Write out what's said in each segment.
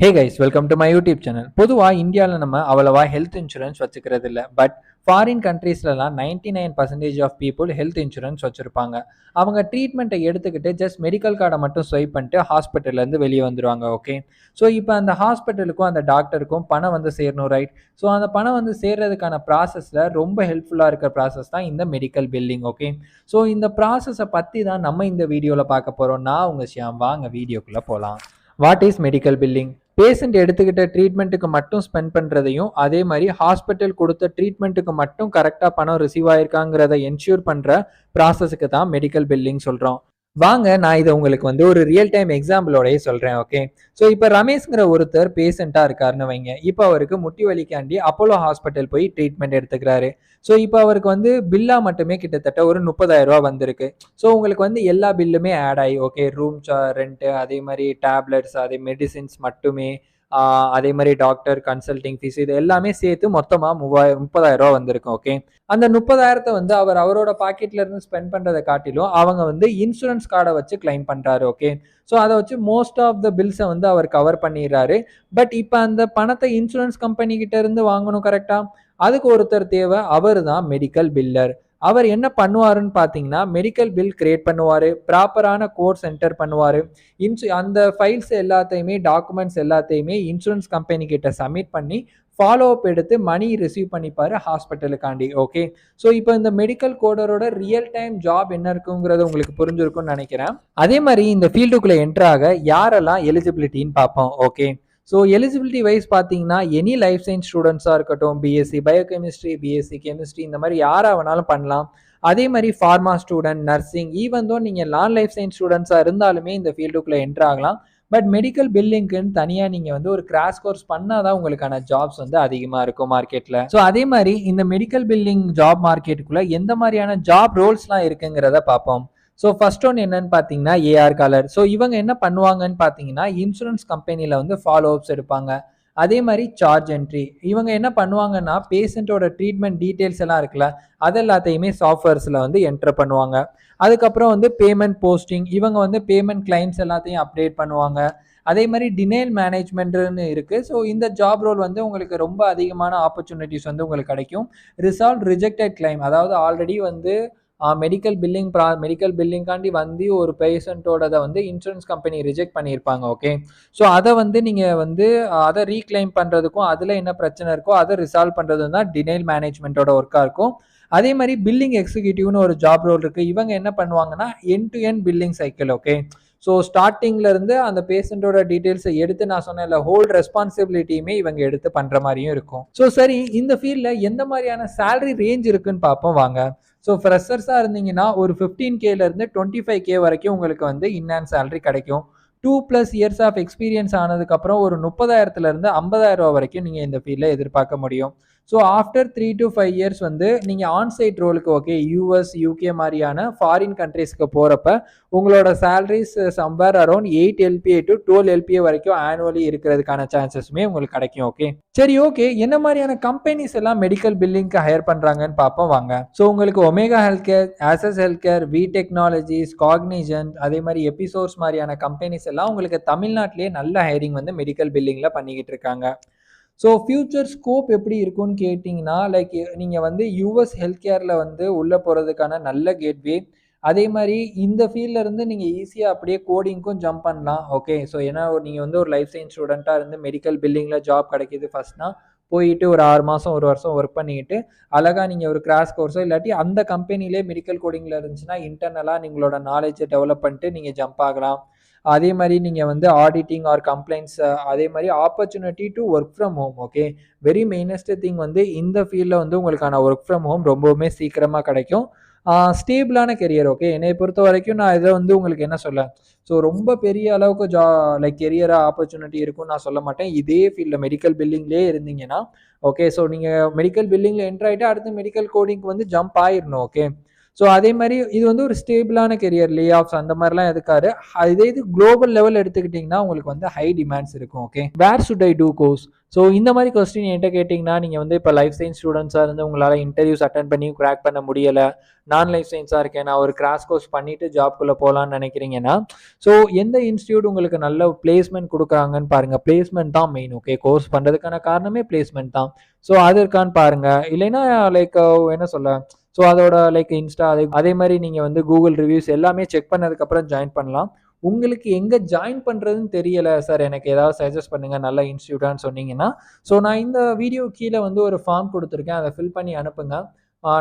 Hey guys, welcome to my YouTube channel. பொதுவாக இந்தியாவில் நம்ம அவ்வளவா ஹெல்த் இன்சூரன்ஸ் வச்சுக்கிறது இல்லை. பட் ஃபாரின் கண்ட்ரீஸ்லலாம் 99% ஆஃப் பீப்புள் ஹெல்த் இன்சூரன்ஸ் வச்சுருப்பாங்க. அவங்க ட்ரீட்மெண்ட்டை எடுத்துக்கிட்டு ஜஸ்ட் மெடிக்கல் கார்டை மட்டும் ஸ்வைப் பண்ணிட்டு ஹாஸ்பிட்டல்லேருந்து வெளியே வந்துடுவாங்க. ஓகே, ஸோ இப்போ அந்த ஹாஸ்பிட்டலுக்கும் அந்த டாக்டருக்கும் பணம் வந்து சேரணும், ரைட்? ஸோ அந்த பணம் வந்து சேர்றதுக்கான ப்ராசஸில் ரொம்ப ஹெல்ப்ஃபுல்லாக இருக்கிற ப்ராசஸ் தான் இந்த மெடிக்கல் பில்லிங். ஓகே, ஸோ இந்த ப்ராசஸை பற்றி தான் நம்ம இந்த வீடியோவில் பார்க்க போகிறோம். நான் உங்கள் ஷியாம். வாங்க வீடியோக்குள்ளே போகலாம். What is medical billing? Patient எடுத்துக்கிட்ட ட்ரீட்மெண்ட்டுக்கு மட்டும் ஸ்பெண்ட் பண்ணுறதையும், அதே மாதிரி ஹாஸ்பிட்டல் கொடுத்த ட்ரீட்மெண்ட்டுக்கு மட்டும் கரெக்டாக பணம் ரிசீவ் ஆயிருக்காங்கிறத என்ஷூர் பண்ணுற ப்ராசஸுக்கு தான் மெடிக்கல் பில்லிங் சொல்கிறோம். வாங்க நான் இதை உங்களுக்கு வந்து ஒரு ரியல் டைம் எக்ஸாம்பிளோடய சொல்கிறேன். ஓகே, ஸோ இப்போ ரமேஷ்ங்கிற ஒருத்தர் பேஷண்ட்டாக இருக்காருன்னு வைங்க. இப்போ அவருக்கு முட்டி வலிக்காண்டி அப்போலோ ஹாஸ்பிட்டல் போய் ட்ரீட்மெண்ட் எடுத்துக்கிறாரு. ஸோ இப்போ அவருக்கு வந்து பில்லா மட்டுமே கிட்டத்தட்ட ஒரு 30,000 ரூபா வந்திருக்கு. ஸோ உங்களுக்கு வந்து எல்லா பில்லுமே ஆட் ஆகி, ஓகே, ரூம் ரெண்ட்டு, அதே மாதிரி டேப்லெட்ஸ், அதே மெடிசின்ஸ் மட்டுமே, அதே மாதிரி டாக்டர் கன்சல்டிங் ஃபீஸ், இது எல்லாமே சேர்த்து மொத்தமாக 30,000 ரூபா வந்திருக்கு. ஓகே, அந்த 30,000 வந்து அவரோட பாக்கெட்ல இருந்து ஸ்பெண்ட் பண்றதை காட்டிலும் அவங்க வந்து இன்சூரன்ஸ் கார்டை வச்சு கிளைம் பண்றாரு. ஓகே, ஸோ அதை வச்சு மோஸ்ட் ஆஃப் த பில்ஸை வந்து அவர் கவர் பண்ணிடுறாரு. பட் இப்போ அந்த பணத்தை இன்சூரன்ஸ் கம்பெனி கிட்ட இருந்து வாங்கணும், கரெக்டா? அதுக்கு ஒருத்தர் தேவை, அவர் தான் மெடிக்கல் பில்லர். அவர் என்ன பண்ணுவாருன்னு பார்த்தீங்கன்னா, மெடிக்கல் பில் கிரியேட் பண்ணுவார், ப்ராப்பரான கோட்ஸ் என்டர் பண்ணுவார், அந்த ஃபைல்ஸ் எல்லாத்தையுமே, டாக்குமெண்ட்ஸ் எல்லாத்தையுமே இன்சூரன்ஸ் கம்பெனி கிட்ட சப்மிட் பண்ணி ஃபாலோ அப் எடுத்து மணி ரிசீவ் பண்ணிப்பாரு ஹாஸ்பிட்டலுக்காண்டி. ஓகே, ஸோ இப்போ இந்த மெடிக்கல் கோடரோட ரியல் டைம் ஜாப் என்ன இருக்குங்கிறது உங்களுக்கு புரிஞ்சிருக்கும்னு நினைக்கிறேன். அதே மாதிரி இந்த ஃபீல்டுக்குள்ளே என்ட்ராக யாரெல்லாம் எலிஜிபிலிட்டின்னு பார்ப்போம். ஓகே, ஸோ எலிஜிபிலிட்டி வைஸ் பார்த்தீங்கன்னா, எனி லைஃப் சயின்ஸ் ஸ்டூடெண்ட்ஸாக இருக்கட்டும், பிஎஸ்சி பயோகெமிஸ்ட்ரி, பிஎஸ்சி கெமிஸ்ட்ரி, இந்த மாதிரி யாராக வேணாலும் பண்ணலாம். அதே மாதிரி pharma student, nursing, even though நீங்கள் நான் லைஃப் சயின்ஸ் ஸ்டூடெண்ட்ஸாக இருந்தாலுமே இந்த ஃபீல்டுக்குள்ளே என்ட்ரு ஆகலாம். பட் மெடிக்கல் பில்லிங்க்குன்னு தனியாக நீங்கள் வந்து ஒரு கிராஷ் கோர்ஸ் பண்ணால் தான் உங்களுக்கான ஜாப்ஸ் வந்து அதிகமாக இருக்கும் மார்க்கெட்டில். ஸோ அதே மாதிரி இந்த மெடிக்கல் பில்லிங் ஜாப் மார்க்கெட்டுக்குள்ளே எந்த மாதிரியான ஜாப் ரோல்ஸ்லாம் இருக்குங்கிறத பார்ப்போம். ஸோ ஃபர்ஸ்ட் ஒன் என்னன்னு பார்த்தீங்கன்னா, ஏஆர் காலர். ஸோ இவங்க என்ன பண்ணுவாங்கன்னு பார்த்தீங்கன்னா, இன்சூரன்ஸ் கம்பெனியில் வந்து ஃபாலோ அப்ஸ் எடுப்பாங்க. அதே மாதிரி சார்ஜ் என்ட்ரி. இவங்க என்ன பண்ணுவாங்கன்னா, பேஷண்ட்டோட ட்ரீட்மெண்ட் டீட்டெயில்ஸ் எல்லாம் இருக்குல்ல, அது எல்லாத்தையுமே சாஃப்ட்வேர்ஸில் வந்து என்டர் பண்ணுவாங்க. அதுக்கப்புறம் வந்து பேமெண்ட் போஸ்டிங். இவங்க வந்து பேமெண்ட் கிளைம்ஸ் எல்லாத்தையும் அப்டேட் பண்ணுவாங்க. அதே மாதிரி டினைல் மேனேஜ்மெண்ட்னு இருக்குது. ஸோ இந்த ஜாப் ரோல் வந்து உங்களுக்கு ரொம்ப அதிகமான ஆப்பர்ச்சுனிட்டிஸ் வந்து உங்களுக்கு கிடைக்கும். ரிசால்வ் ரிஜெக்டட் கிளைம், அதாவது ஆல்ரெடி வந்து மெடிக்கல் பில்லிங்காண்டி வந்து ஒரு பேஷண்ட்டோடதை வந்து இன்சூரன்ஸ் கம்பெனி ரிஜெக்ட் பண்ணியிருப்பாங்க. ஓகே, ஸோ அதை வந்து நீங்கள் வந்து அதை ரீக்ளைம் பண்ணுறதுக்கும், அதில் என்ன பிரச்சனை இருக்கோ அதை ரிசால்வ் பண்ணுறது தான் டினைல் மேனேஜ்மெண்ட்டோட ஒர்க்காக இருக்கும். அதே மாதிரி பில்லிங் எக்ஸிக்யூட்டிவ்னு ஒரு ஜாப் ரோல் இருக்குது. இவங்க என்ன பண்ணுவாங்கன்னா, end to end billing cycle. Okay, so ஸ்டார்டிங்லேருந்து அந்த பேஷண்ட்டோட டீட்டெயில்ஸை எடுத்து, நான் சொன்ன ஹோல் ரெஸ்பான்சிபிலிட்டியுமே இவங்க எடுத்து பண்ணுற மாதிரியும் இருக்கும். ஸோ சரி, இந்த ஃபீல்டில் எந்த மாதிரியான சேலரி ரேஞ்ச் இருக்குன்னு பார்ப்போம் வாங்க. ஸோ ஃப்ரெஷர்ஸாக இருந்தீங்கன்னா ஒரு 15Kலேருந்து 25K வரைக்கும் உங்களுக்கு வந்து இன்ஹேண்ட் சேலரி கிடைக்கும். 2+ இயர்ஸ் ஆஃப் எக்ஸ்பீரியன்ஸ் ஆனதுக்கப்புறம் ஒரு 30,000லேருந்து 50,000 வரைக்கும் நீங்கள் இந்த ஃபீல்டில் எதிர்பார்க்க முடியும். ஸோ ஆஃப்டர் 3 to 5 இயர்ஸ் வந்து நீங்கள் ஆன்சைட் ரோலுக்கு, ஓகே, யூஎஸ், யூகே மாதிரியான ஃபாரின் கண்ட்ரீஸ்க்கு போகிறப்ப உங்களோட salaries somewhere around 8 LPA to 12 LPA வரைக்கும் ஆனுவலி இருக்கிறதுக்கான சான்சஸுமே உங்களுக்கு கிடைக்கும். ஓகே, சரி, ஓகே, என்ன மாதிரியான கம்பெனிஸ் எல்லாம் மெடிக்கல் பில்லிங்க்கு ஹையர் பண்ணுறாங்கன்னு பார்ப்போம் வாங்க. ஸோ உங்களுக்கு Omega health care, Access health care, V technologies, Cognizant, அதே மாதிரி எபிசோர்ஸ் மாதிரியான கம்பெனிஸ் எல்லாம் உங்களுக்கு தமிழ்நாட்டிலேயே நல்ல ஹையரிங் வந்து மெடிக்கல் பில்லிங்கில் பண்ணிக்கிட்டு இருக்காங்க. ஸோ ஃபியூச்சர் ஸ்கோப் எப்படி இருக்கும்னு கேட்டிங்கன்னா, லைக் நீங்கள் வந்து யூஎஸ் ஹெல்த் கேரில் வந்து உள்ளே போகிறதுக்கான நல்ல கேட்வே. அதே மாதிரி இந்த ஃபீல்டில் இருந்து நீங்கள் ஈஸியாக அப்படியே கோடிங்க்கும் ஜம்ப் பண்ணலாம். ஓகே, ஸோ ஏன்னா நீங்கள் வந்து ஒரு லைஃப் சயின்ஸ் ஸ்டூடெண்ட்டாக இருந்து மெடிக்கல் பில்லிங்கில் ஜாப் கிடைக்கிது ஃபஸ்ட்னா, போயிட்டு ஒரு 6 மாதம் 1 வருஷம் ஒர்க் பண்ணிக்கிட்டு அழகாக நீங்கள் ஒரு கிராஷ் கோர்ஸோ இல்லாட்டி அந்த கம்பெனிலே மெடிக்கல் கோடிங்கில் இருந்துச்சுன்னா இன்டர்னலாக நீங்களோட நாலேஜை டெவலப் பண்ணிட்டு நீங்கள் ஜம்ப் ஆகலாம். அதே மாதிரி நீங்கள் வந்து ஆடிட்டிங் ஆர் கம்ப்ளைண்ட்ஸ், அதே மாதிரி opportunity to work from home. Okay, very mainest thing வந்து இந்த ஃபீல்டில் வந்து உங்களுக்கான ஒர்க் ஃப்ரம் ஹோம் ரொம்பவுமே சீக்கிரமாக கிடைக்கும். ஸ்டேபிளான கெரியர். ஓகே, என்னை பொறுத்த வரைக்கும் நான் இதை வந்து உங்களுக்கு என்ன சொல்ல, ஸோ ரொம்ப பெரிய அளவுக்கு லைக் கெரியராக ஆப்பர்ச்சுனிட்டி இருக்கும்னு நான் சொல்ல மாட்டேன். இதே ஃபீல்டில் மெடிக்கல் பில்லிங்லேயே இருந்தீங்கன்னா, ஓகே, ஸோ நீங்கள் மெடிக்கல் பில்லிங்கில் என்ட்ரு ஆகிட்டு அடுத்து மெடிக்கல் கோடிங்க்கு வந்து ஜம்ப் ஆயிடணும். ஓகே, ஸோ அதே மாதிரி இது வந்து ஒரு ஸ்டேபிளான கெரியர், லே ஆஃப்ஸ் அந்த மாதிரிலாம் இருக்காது. இதே இது குளோபல் லெவல் எடுத்துக்கிட்டிங்கன்னா உங்களுக்கு வந்து ஹை டிமாண்ட்ஸ் இருக்கும். ஓகே, வேர் சுட் ஐ டூ கோர்ஸ்? ஸோ இந்த மாதிரி கொஸ்டின் என்கிட்ட கேட்டிங்கன்னா, நீங்கள் வந்து இப்போ லைஃப் சயின்ஸ் ஸ்டூடெண்ட்ஸாக இருந்து உங்களால் இன்டர்வியூஸ் அட்டன் பண்ணி கிராக் பண்ண முடியலை, நான் லைஃப் சயின்ஸாக இருக்கேன், நான் ஒரு கிராஷ் கோர்ஸ் பண்ணிவிட்டு ஜாப்குள்ளே போகலான்னு நினைக்கிறீங்கன்னா, ஸோ எந்த இன்ஸ்டியூட் உங்களுக்கு நல்ல பிளேஸ்மெண்ட் கொடுக்குறாங்கன்னு பாருங்கள். பிளேஸ்மெண்ட் தான் மெயின். ஓகே, கோர்ஸ் பண்ணுறதுக்கான காரணமே பிளேஸ்மெண்ட் தான். ஸோ அது இருக்கான்னு பாருங்கள். இல்லைன்னா லைக் என்ன சொல்ல, ஸோ அதோட லைக் இன்ஸ்டா அதே மாதிரி நீங்கள் வந்து கூகுள் ரிவ்யூஸ் எல்லாமே செக் பண்ணதுக்கப்புறம் ஜாயின் பண்ணலாம். உங்களுக்கு எங்கே ஜாயின் பண்ணுறதுன்னு தெரியலை சார், எனக்கு ஏதாவது சஜஸ்ட் பண்ணுங்கள் நல்ல இன்ஸ்டியூட்டான்னு சொன்னீங்கன்னா, ஸோ நான் இந்த வீடியோ கீழே வந்து ஒரு ஃபார்ம் கொடுத்துருக்கேன், அதை ஃபில் பண்ணி அனுப்புங்க.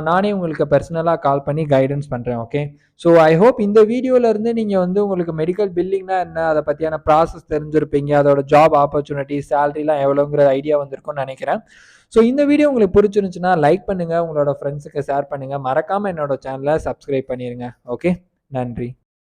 நானே உங்களுக்கு பர்சனலாக கால் பண்ணி கைடன்ஸ் பண்ணுறேன். ஓகே, ஸோ ஐ ஹோப் இந்த வீடியோவிலேருந்து நீங்கள் வந்து உங்களுக்கு மெடிக்கல் பில்லிங்னா என்ன, அதை பற்றியான ப்ராசஸ் தெரிஞ்சிருப்பீங்க, அதோட ஜாப் ஆப்பர்ச்சுனிட்டி, சேலரிலாம் எவ்வளோங்கிற ஐடியா வந்திருக்கும்னு நினைக்கிறேன். ஸோ இந்த வீடியோ உங்களுக்கு பிடிச்சிருந்துச்சுன்னா லைக் பண்ணுங்கள், உங்களோட ஃப்ரெண்ட்ஸுக்கு ஷேர் பண்ணுங்கள், மறக்காமல் என்னோட சேனலை சப்ஸ்கிரைப் பண்ணிடுங்க. ஓகே, நன்றி.